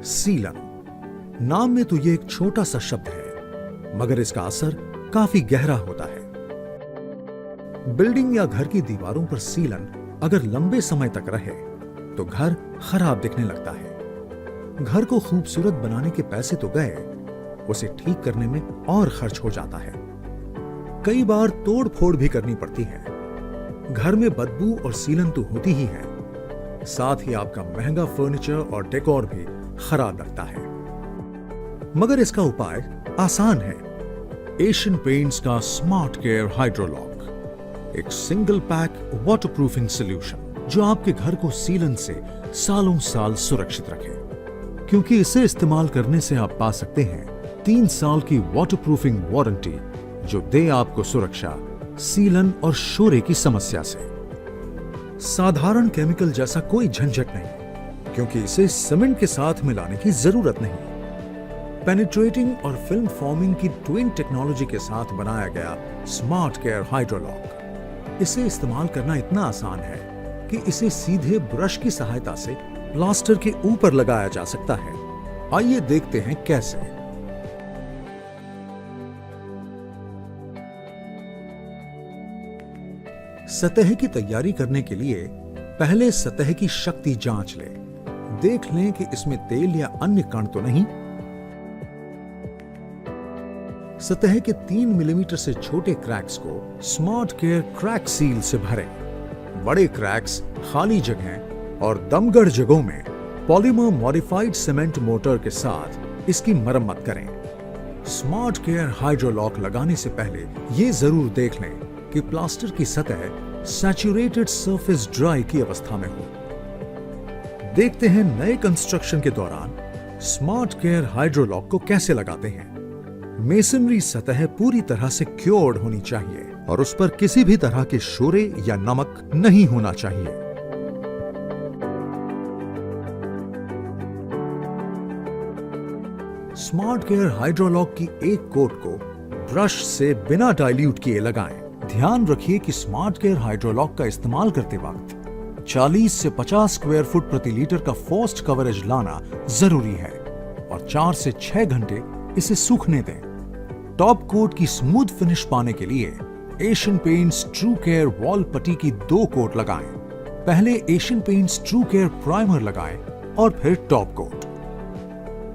सीलन। नाम में तो ये एक छोटा सा शब्द है, मगर इसका असर काफी गहरा होता है। बिल्डिंग या घर की दीवारों पर सीलन अगर लंबे समय तक रहे तो घर खराब दिखने लगता है। घर को खूबसूरत बनाने के पैसे तो गए, उसे ठीक करने में और खर्च हो जाता है। कई बार तोड़ फोड़ भी करनी पड़ती है। घर में बदबू और सीलन तो होती ही है, साथ ही आपका महंगा फर्नीचर और डेकोर भी खराब लगता है। मगर इसका उपाय आसान है। एशियन पेंट्स का स्मार्ट केयर हाइड्रोलॉक, एक सिंगल पैक वाटरप्रूफिंग सॉल्यूशन जो आपके घर को सीलन से सालों साल सुरक्षित रखे। क्योंकि इसे इस्तेमाल करने से आप पा सकते हैं 3 साल की वाटरप्रूफिंग वारंटी, जो दे आपको सुरक्षा सीलन और शोरे की समस्या से। साधारण केमिकल जैसा कोई झंझट नहीं, क्योंकि इसे सीमेंट के साथ मिलाने की जरूरत नहीं। पेनिट्रेटिंग और फिल्म फॉर्मिंग की ट्विन टेक्नोलॉजी के साथ बनाया गया स्मार्ट केयर हाइड्रोलॉक, इसे इस्तेमाल करना इतना आसान है कि इसे सीधे ब्रश की सहायता से प्लास्टर के ऊपर लगाया जा सकता है। आइए देखते हैं कैसे। सतह की तैयारी करने के लिए पहले सतह की शक्ति जांच लें। देख लें कि इसमें तेल या अन्य कण तो नहीं। सतह के 3 मिलीमीटर से छोटे क्रैक्स को स्मार्ट केयर क्रैक सील से भरें। बड़े क्रैक्स, खाली जगह और दमगढ़ जगहों में पॉलीमर मॉडिफाइड सीमेंट मोटर के साथ इसकी मरम्मत करें। स्मार्ट केयर हाइड्रोलॉक लगाने से पहले यह जरूर देख लें कि प्लास्टर की सतह सैचुरेटेड सरफेस ड्राई की अवस्था में हो। देखते हैं नए कंस्ट्रक्शन के दौरान स्मार्ट केयर हाइड्रोलॉक को कैसे लगाते हैं। मेसनरी सतह पूरी तरह से क्योर्ड होनी चाहिए और उस पर किसी भी तरह के शोरे या नमक नहीं होना चाहिए। स्मार्ट केयर हाइड्रोलॉक की एक कोट को ब्रश से बिना डाइल्यूट किए लगाएं। ध्यान रखिए कि स्मार्ट केयर हाइड्रोलॉक का इस्तेमाल करते वक्त 40 से 50 स्क्वायर फुट प्रति लीटर का फोर्स्ड कवरेज लाना जरूरी है और 4 से 6 घंटे इसे सूखने दें। टॉप कोट की स्मूथ फिनिश पाने के लिए Asian paints true care wall पट्टी की 2 कोट लगाएं। पहले Asian paints true care primer लगाएं और फिर टॉप कोट।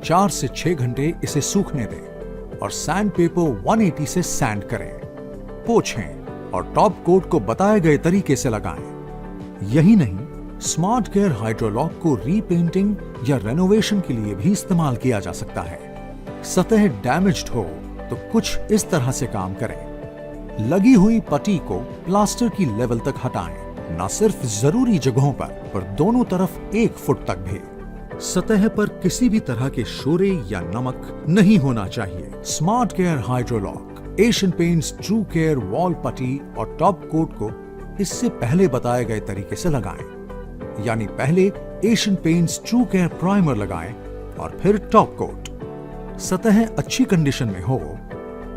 4 से 6 घंटे इसे सूखने दें और सैंड पेपर 180 से सैंड करें। पोंछें और टॉप कोट को बताए गए तरीके से लगाएं। यही नहीं, स्मार्ट केयर हाइड्रोलॉक को रीपेंटिंग या रेनोवेशन के लिए भी इस्तेमाल किया जा सकता है। सतह डैमेज्ड हो तो कुछ इस तरह से काम करें। लगी हुई पट्टी को प्लास्टर की लेवल तक हटाएं, न सिर्फ जरूरी जगहों पर दोनों तरफ 1 फुट तक भी। सतह पर किसी भी तरह के शोरे या नमक नहीं होना चाहिए। Smart care hydrolock, Asian paints true care wall पट्टी और टॉप कोट को इससे पहले बताए गए तरीके से लगाएं। यानी पहले Asian paints true care primer लगाएं और फिर टॉप कोट। सतह अच्छी कंडीशन में हो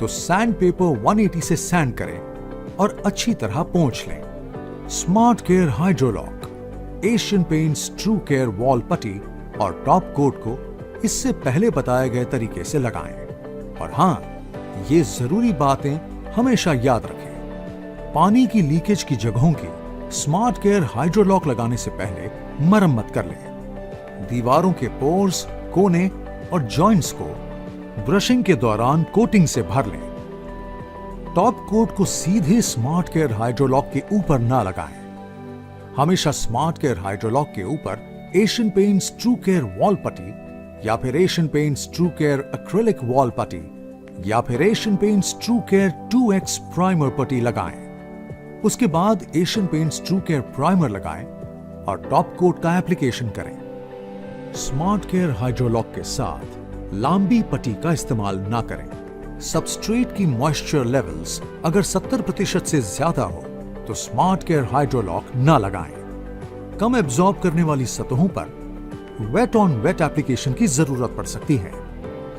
तो सैंड पेपर 180 से सैंड करें और अच्छी तरह पोंछ लें। Smart care hydrolock, Asian paints true care wall पट्टी और टॉप कोट को इससे पहले बताए गए तरीके से लगाएं। और हां, ये जरूरी बातें हमेशा याद रखें। पानी की लीकेज की जगहों की स्मार्ट केयर हाइड्रोलॉक लगाने से पहले मरम्मत कर लें। दीवारों के पोर्स, कोने और जॉइंट्स को ब्रशिंग के दौरान कोटिंग से भर लें। टॉप कोट को सीधे स्मार्ट केयर हाइड्रोलॉक के ऊपर ना लगाएं। हमेशा स्मार्ट केयर हाइड्रोलॉक के ऊपर Asian paints true care wall पट्टी या फिर Asian paints true care acrylic wall पट्टी या फिर Asian paints true care 2X primer पट्टी लगाएं। उसके बाद Asian paints true care primer लगाएं और टॉप कोट का एप्लीकेशन करें। स्मार्ट केयर हाइड्रोलॉक के साथ लांबी पट्टी का इस्तेमाल ना करें। सबस्ट्रेट की मॉइस्चर लेवल्स अगर 70% से ज्यादा हो तो स्मार्ट केयर हाइड्रोलॉक ना लगाएं। कम एब्जॉर्ब करने वाली सतहों पर वेट ऑन वेट एप्लीकेशन की जरूरत पड़ सकती है,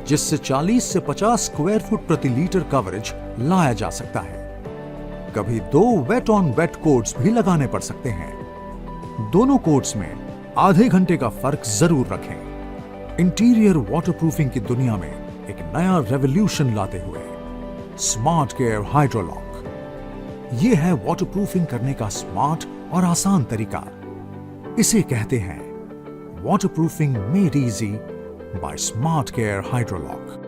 जिससे 40 से 50 स्क्वायर फुट प्रति लीटर कवरेज लाया जा सकता है। कभी 2 वेट ऑन वेट कोट्स भी लगाने पड़ सकते हैं। दोनों कोट्स में आधे घंटे का फर्क जरूर रखें। इंटीरियर वाटरप्रूफिंग की दुनिया में एक नया रेवोल्यूशन लाते हुए स्मार्ट केयर हाइड्रोलॉक। ये है वाटरप्रूफिंग करने का स्मार्ट और आसान तरीका। इसे कहते हैं waterproofing made easy by smart care hydrolock.